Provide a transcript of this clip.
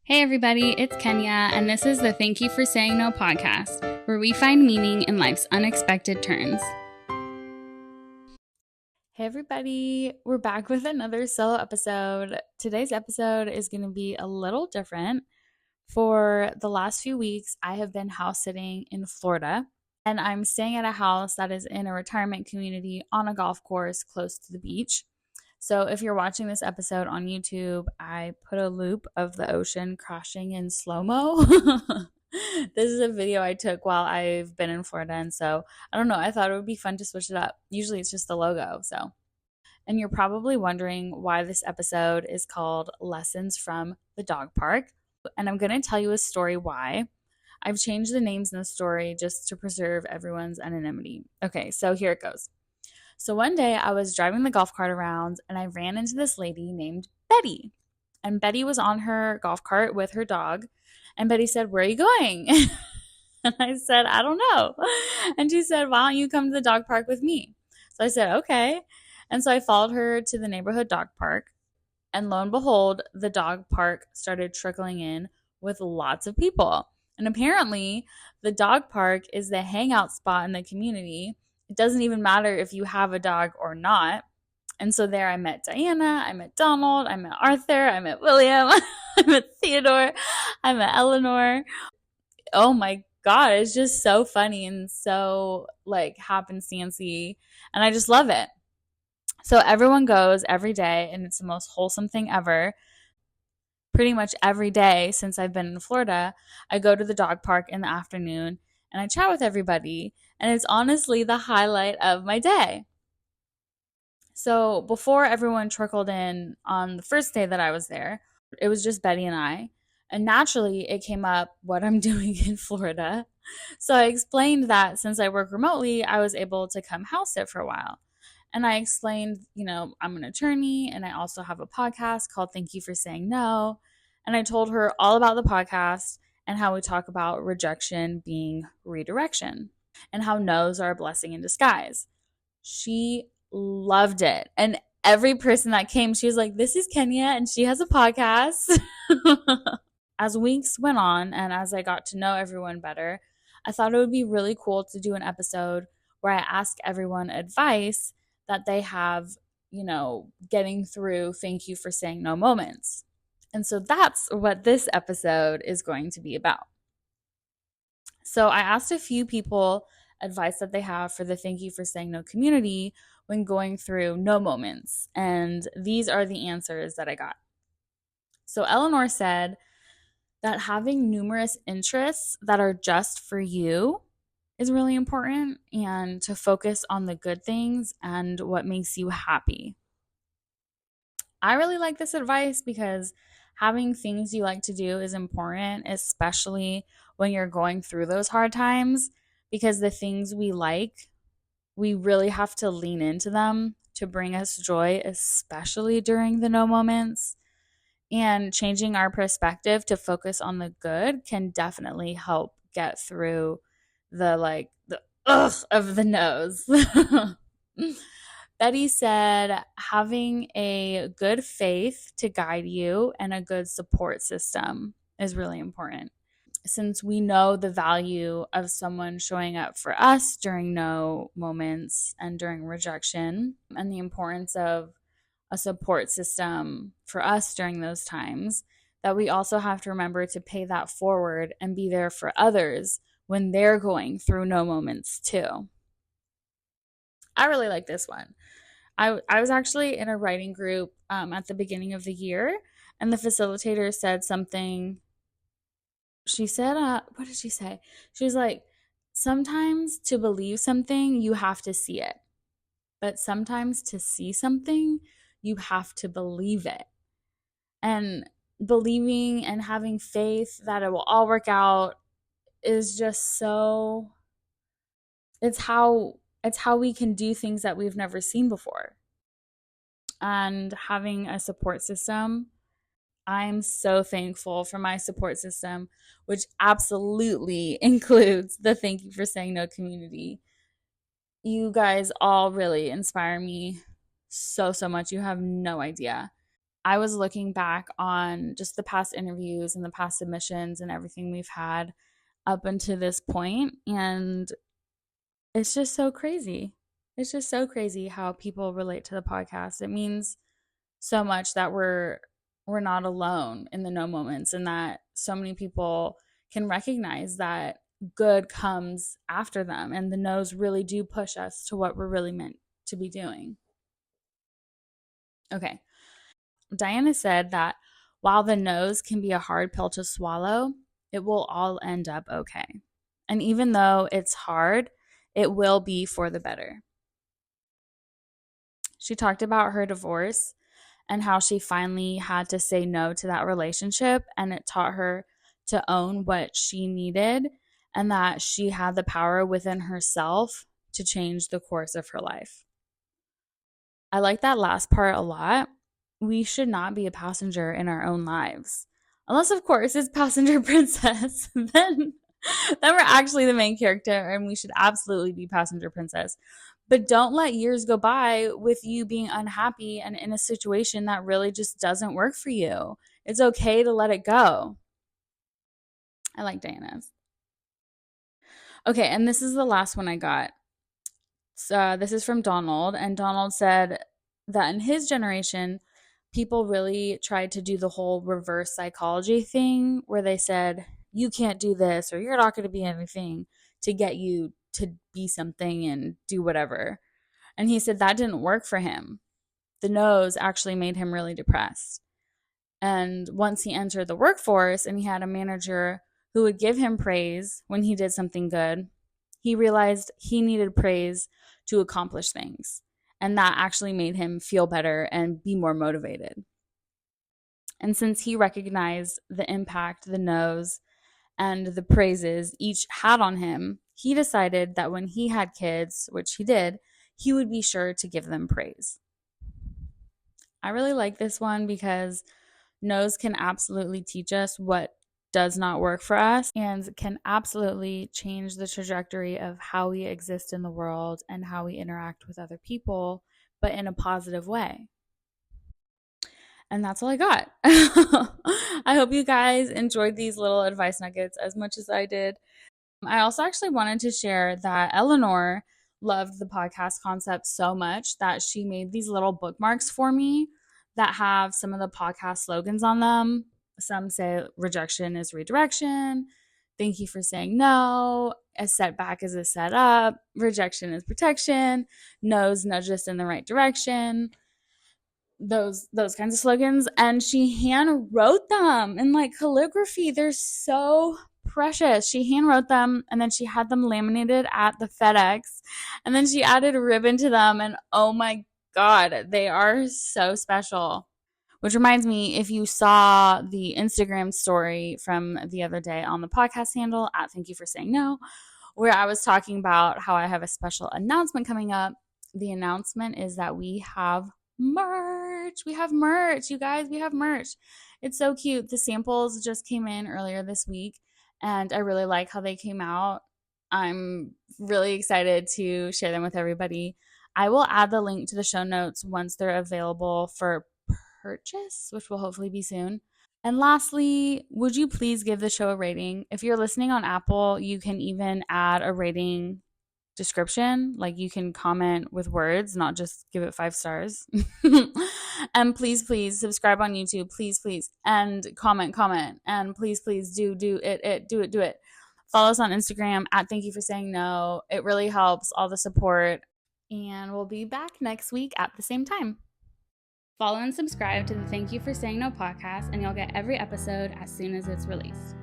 Hey everybody, it's Kenya, and this is the Thank You for Saying No podcast, where we find meaning in life's unexpected turns. Hey everybody, we're back with another solo episode. Today's episode is going to be a little different. For the last few weeks, I have been house sitting in Florida, and I'm staying at a house that is in a retirement community on a golf course close to the beach. So if you're watching this episode on YouTube, I put a loop of the ocean crashing in slow-mo. This is a video I took while I've been in Florida, and so I don't know, I thought it would be fun to switch it up. Usually it's just the logo, so. And you're probably wondering why this episode is called Lessons from the Dog Park, and I'm going to tell you a story why. I've changed the names in the story just to preserve everyone's anonymity. Okay, so here it goes. So one day I was driving the golf cart around and I ran into this lady named Betty. And Betty was on her golf cart with her dog. And Betty said, "Where are you going?" And I said, "I don't know." And she said, "Why don't you come to the dog park with me?" So I said, "Okay." And so I followed her to the neighborhood dog park. And lo and behold, the dog park started trickling in with lots of people. And apparently, the dog park is the hangout spot in the community. It doesn't even matter if you have a dog or not. And so there I met Diana, I met Donald, I met Arthur, I met William, I met Theodore, I met Eleanor. Oh my God, it's just so funny and so like happenstancy. And I just love it. So everyone goes every day, and it's the most wholesome thing ever. Pretty much every day since I've been in Florida, I go to the dog park in the afternoon and I chat with everybody. And it's honestly the highlight of my day. So before everyone trickled in on the first day that I was there, it was just Betty and I. And naturally, it came up what I'm doing in Florida. So I explained that since I work remotely, I was able to come house sit for a while. And I explained, I'm an attorney and I also have a podcast called Thank You for Saying No. And I told her all about the podcast and how we talk about rejection being redirection and how no's are a blessing in disguise. She loved it. And every person that came, she was like, "This is Kenya and she has a podcast." As weeks went on and as I got to know everyone better, I thought it would be really cool to do an episode where I ask everyone advice that they have, getting through thank you for saying no moments. And so that's what this episode is going to be about. So I asked a few people advice that they have for the thank you for saying no community when going through no moments. And these are the answers that I got. So Eleanor said that having numerous interests that are just for you is really important, and to focus on the good things and what makes you happy. I really like this advice because having things you like to do is important, especially when you're going through those hard times, because the things we like, we really have to lean into them to bring us joy, especially during the no moments. And changing our perspective to focus on the good can definitely help get through the ugh of the no's. Betty said having a good faith to guide you and a good support system is really important. Since we know the value of someone showing up for us during no moments and during rejection, and the importance of a support system for us during those times, that we also have to remember to pay that forward and be there for others when they're going through no moments too. I really like this one. I was actually in a writing group at the beginning of the year, and the facilitator said something. She said, what did she say? She was like, "Sometimes to believe something, you have to see it. But sometimes to see something, you have to believe it." And believing and having faith that it will all work out is just so, it's how we can do things that we've never seen before. And having a support system, I'm so thankful for my support system, which absolutely includes the Thank You for Saying No community. You guys all really inspire me so much. You have no idea. I was looking back on just the past interviews and the past submissions and everything we've had up until this point, and it's just so crazy. It's just so crazy how people relate to the podcast. It means so much that we're not alone in the no moments, and that so many people can recognize that good comes after them, and the no's really do push us to what we're really meant to be doing. Okay. Diana said that while the no's can be a hard pill to swallow, it will all end up okay. And even though it's hard, it will be for the better. She talked about her divorce and how she finally had to say no to that relationship, and it taught her to own what she needed, and that she had the power within herself to change the course of her life. I like that last part a lot. We should not be a passenger in our own lives. Unless, of course, it's passenger princess. Then we're actually the main character, and we should absolutely be passenger princess. But don't let years go by with you being unhappy and in a situation that really just doesn't work for you. It's okay to let it go. I like Diana's. Okay, and this is the last one I got. So, this is from Donald, and Donald said that in his generation, people really tried to do the whole reverse psychology thing where they said, you can't do this or you're not going to be anything, to get you to be something and do whatever. And he said that didn't work for him. The no's actually made him really depressed. And once he entered the workforce and he had a manager who would give him praise when he did something good, he realized he needed praise to accomplish things. And that actually made him feel better and be more motivated. And since he recognized the impact the no's and the praises each had on him, he decided that when he had kids, which he did, he would be sure to give them praise. I really like this one because no's can absolutely teach us what does not work for us and can absolutely change the trajectory of how we exist in the world and how we interact with other people, but in a positive way. And that's all I got. I hope you guys enjoyed these little advice nuggets as much as I did. I also actually wanted to share that Eleanor loved the podcast concept so much that she made these little bookmarks for me that have some of the podcast slogans on them. Some say rejection is redirection, thank you for saying no, a setback is a setup, rejection is protection, no's nudge us in the right direction, those kinds of slogans. And she hand wrote them in like calligraphy. They're so precious. She hand wrote them and then she had them laminated at the FedEx, and then she added a ribbon to them, and oh my god, they are so special. Which reminds me, if you saw the Instagram story from the other day on the podcast handle at Thank You for Saying No, where I was talking about how I have a special announcement coming up, the announcement is that we have merch. We have merch, you guys. We have merch. It's so cute. The samples just came in earlier this week, and I really like how they came out. I'm really excited to share them with everybody. I will add the link to the show notes once they're available for purchase, which will hopefully be soon. And lastly, would you please give the show a rating? If you're listening on Apple, you can even add a rating description. Like you can comment with words, not just give it 5 stars. And please, please subscribe on YouTube. Please, please. And comment. And please, please do it. Follow us on Instagram at Thank You for Saying No. It really helps, all the support. And we'll be back next week at the same time. Follow and subscribe to the Thank You for Saying No podcast, and you'll get every episode as soon as it's released.